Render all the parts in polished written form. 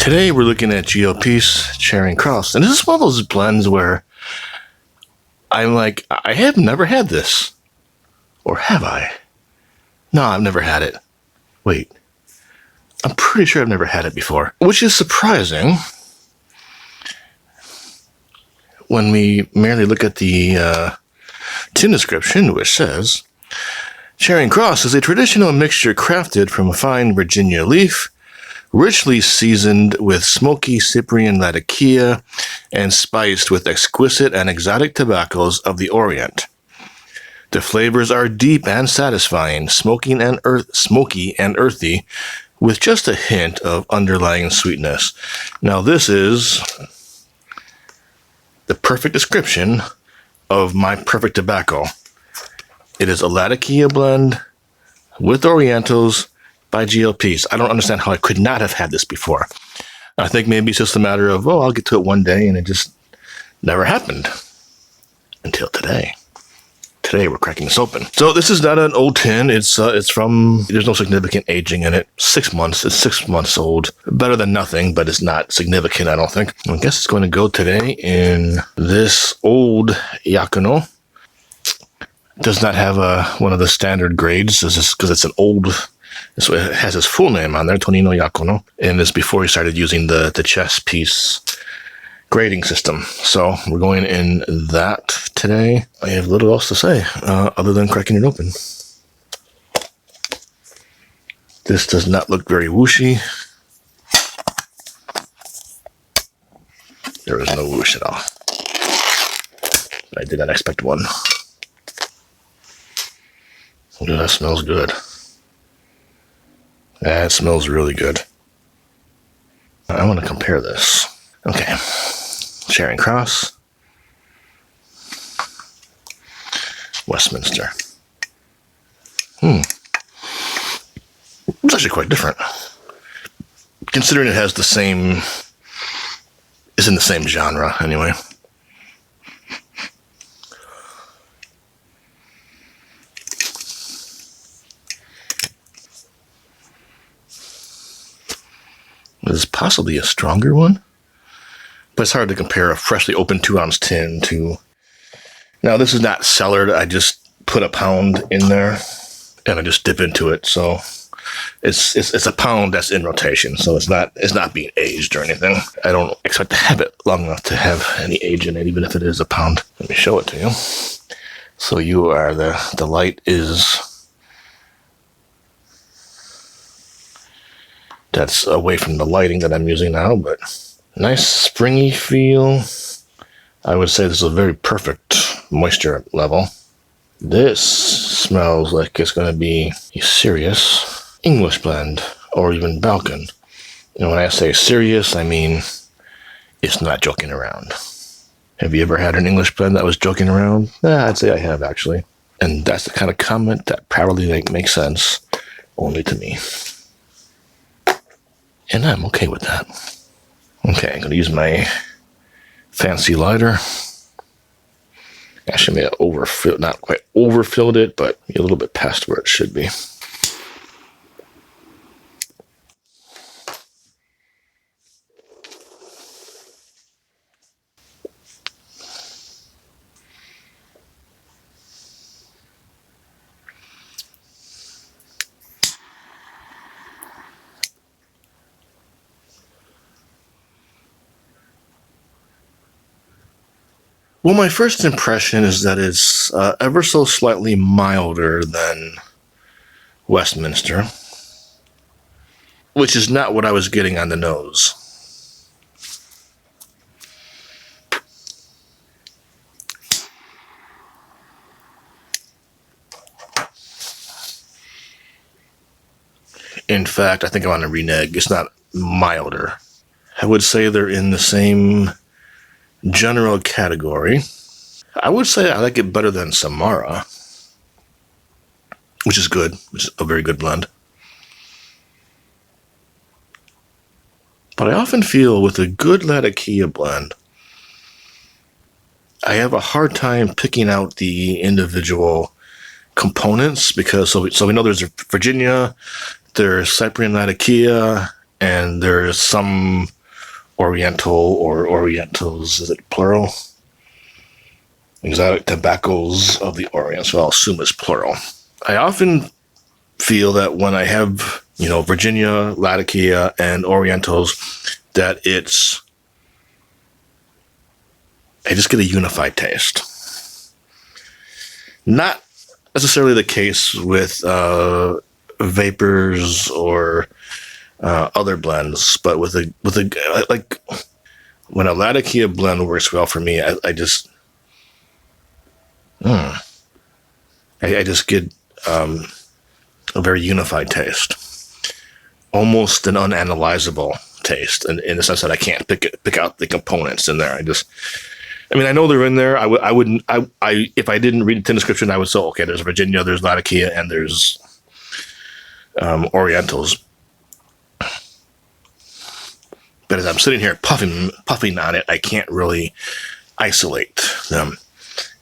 Today we're looking at GLP's Charing Cross, and this is one of those blends where I'm like, I have never had this. Or have I? No, I've never had it. Wait. I'm pretty sure I've never had it before, which is surprising when we merely look at the tin description, which says, Charing Cross is a traditional mixture crafted from a fine Virginia leaf, richly seasoned with smoky Cyprian latakia and spiced with exquisite and exotic tobaccos of the Orient. The flavors are deep and satisfying, smoky and earthy, with just a hint of underlying sweetness. Now, this is the perfect description of my perfect tobacco. It is a latakia blend with Orientals by GLPs. I don't understand how I could not have had this before. I think maybe it's just a matter of, I'll get to it one day, and it just never happened until today. Today we're cracking this open. So this is not an old tin. It's from, there's no significant aging in it. 6 months. It's 6 months old. Better than nothing, but it's not significant, I don't think. I guess it's going to go today in this old Yakuno. It does not have one of the standard grades because it's an old. So it has his full name on there, Tonino Yakuno, and this before he started using the chess piece grading system. So we're going in that today. I have little else to say other than cracking it open. This does not look very whooshy. There is no whoosh at all. I did not expect one. Ooh, that smells good. That smells really good. I want to compare this. Okay. Charing Cross. Westminster. It's actually quite different. Considering it has the same... It's in the same genre, anyway. This is possibly a stronger one. But it's hard to compare a freshly opened 2-ounce tin to... Now, this is not cellared. I just put a pound in there, and I just dip into it. So it's a pound that's in rotation. So it's not being aged or anything. I don't expect to have it long enough to have any age in it, even if it is a pound. Let me show it to you. So you are the light is... That's away from the lighting that I'm using now, but nice springy feel. I would say this is a very perfect moisture level. This smells like it's going to be a serious English blend or even Balkan. And when I say serious, I mean it's not joking around. Have you ever had an English blend that was joking around? I'd say I have, actually. And that's the kind of comment that probably makes sense only to me. And I'm okay with that. Okay, I'm going to use my fancy lighter. Actually, may have overfilled, not quite overfilled it, but a little bit past where it should be. Well, my first impression is that it's ever so slightly milder than Westminster, which is not what I was getting on the nose. In fact, I think I'm on a renege. It's not milder. I would say they're in the same general category. I would say I like it better than Samara, which is good, which is a very good blend. But I often feel with a good Latakia blend, I have a hard time picking out the individual components because so we know there's Virginia, there's Cyprian Latakia, and there's some Oriental or Orientals, is it plural? Exotic tobaccos of the Orient, so I'll assume it's plural. I often feel that when I have, Virginia, Latakia, and Orientals, that I just get a unified taste. Not necessarily the case with vapors or other blends, but with a like when a Latakia blend works well for me, I just get a very unified taste, almost an unanalyzable taste, in the sense that I can't pick out the components in there. I know they're in there. I wouldn't. If I didn't read the description, I would say, okay, there's Virginia, there's Latakia, and there's Orientals. But as I'm sitting here puffing on it, I can't really isolate them,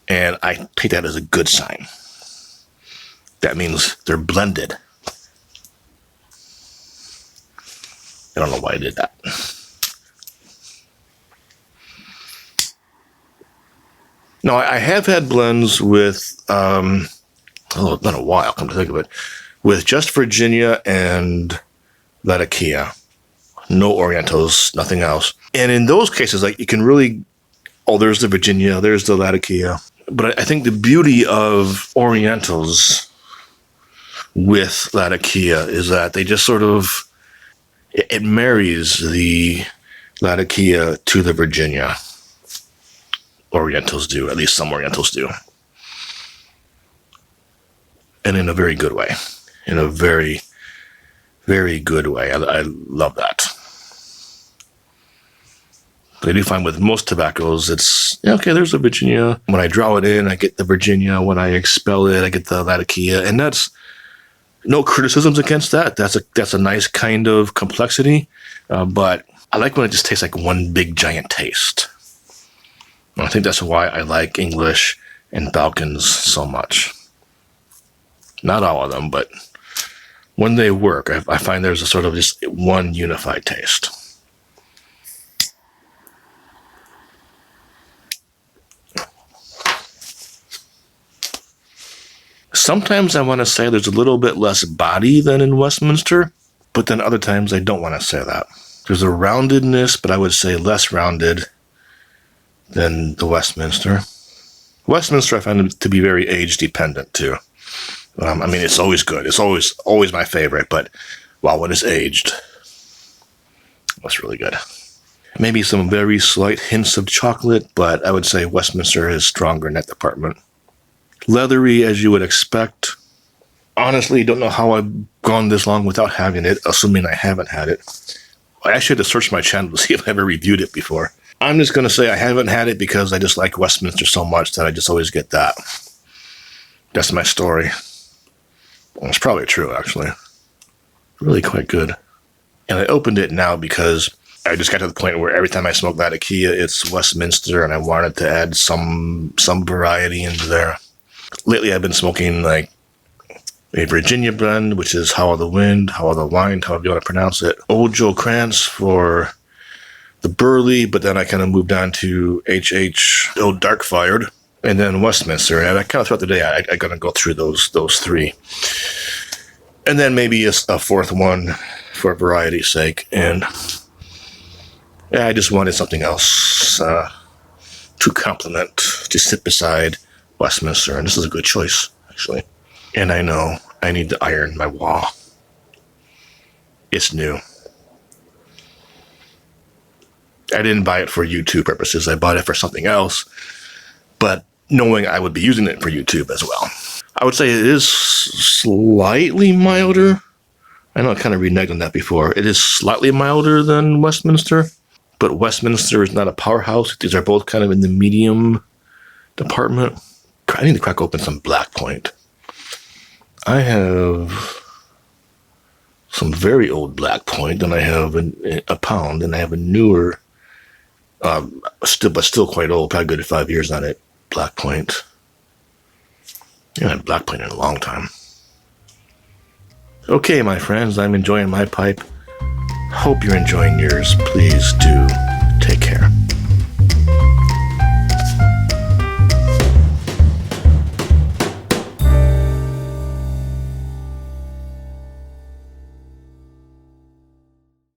and I take that as a good sign. That means they're blended. I don't know why I did that. No, I have had blends with, it's been a while, come to think of it, with just Virginia and Latakia. No Orientals, nothing else. And in those cases, you can really, there's the Virginia, there's the Latakia. But I think the beauty of Orientals with Latakia is that they just sort of, it marries the Latakia to the Virginia. Orientals do, at least some Orientals do. And in a very good way. In a very, very good way. I love that. But I do find with most tobaccos, it's, there's a Virginia. When I draw it in, I get the Virginia. When I expel it, I get the Latakia. And that's no criticisms against that. That's a nice kind of complexity. But I like when it just tastes like one big giant taste. I think that's why I like English and Balkans so much. Not all of them, but when they work, I find there's a sort of just one unified taste. Sometimes I want to say there's a little bit less body than in Westminster, but then other times I don't want to say that. There's a roundedness, but I would say less rounded than the Westminster. Westminster I find it to be very age dependent too. It's always good. It's always my favorite, but when it's aged, that's really good. Maybe some very slight hints of chocolate, but I would say Westminster is stronger in that department. Leathery, as you would expect. Honestly, don't know how I've gone this long without having it, assuming I haven't had it. I actually had to search my channel to see if I ever reviewed it before. I'm just going to say I haven't had it because I just like Westminster so much that I just always get that. That's my story. Well, it's probably true, actually. Really quite good. And I opened it now because I just got to the point where every time I smoke Latakia, it's Westminster, and I wanted to add some variety into there. Lately, I've been smoking a Virginia blend, which is How of the Wind, How of the Wine, however you want to pronounce it. Old Joe Krantz for the Burley, but then I kind of moved on to HH, Old Dark Fired, and then Westminster. And I kind of throughout the day, I'm going to go through those three. And then maybe a fourth one for variety's sake. And I just wanted something else to complement, to sit beside Westminster. And this is a good choice, actually. And I know I need to iron my wall. It's new. I didn't buy it for YouTube purposes. I bought it for something else, but knowing I would be using it for YouTube as well. I would say it is slightly milder. I know I kind of reneged on that before. It is slightly milder than Westminster, but Westminster is not a powerhouse. These are both kind of in the medium department. I need to crack open some Black Point. I have some very old Black Point, and I have a pound, and I have a newer, still quite old, probably good 5 years on it, Black Point. I haven't had Black Point in a long time. Okay, my friends, I'm enjoying my pipe. Hope you're enjoying yours. Please do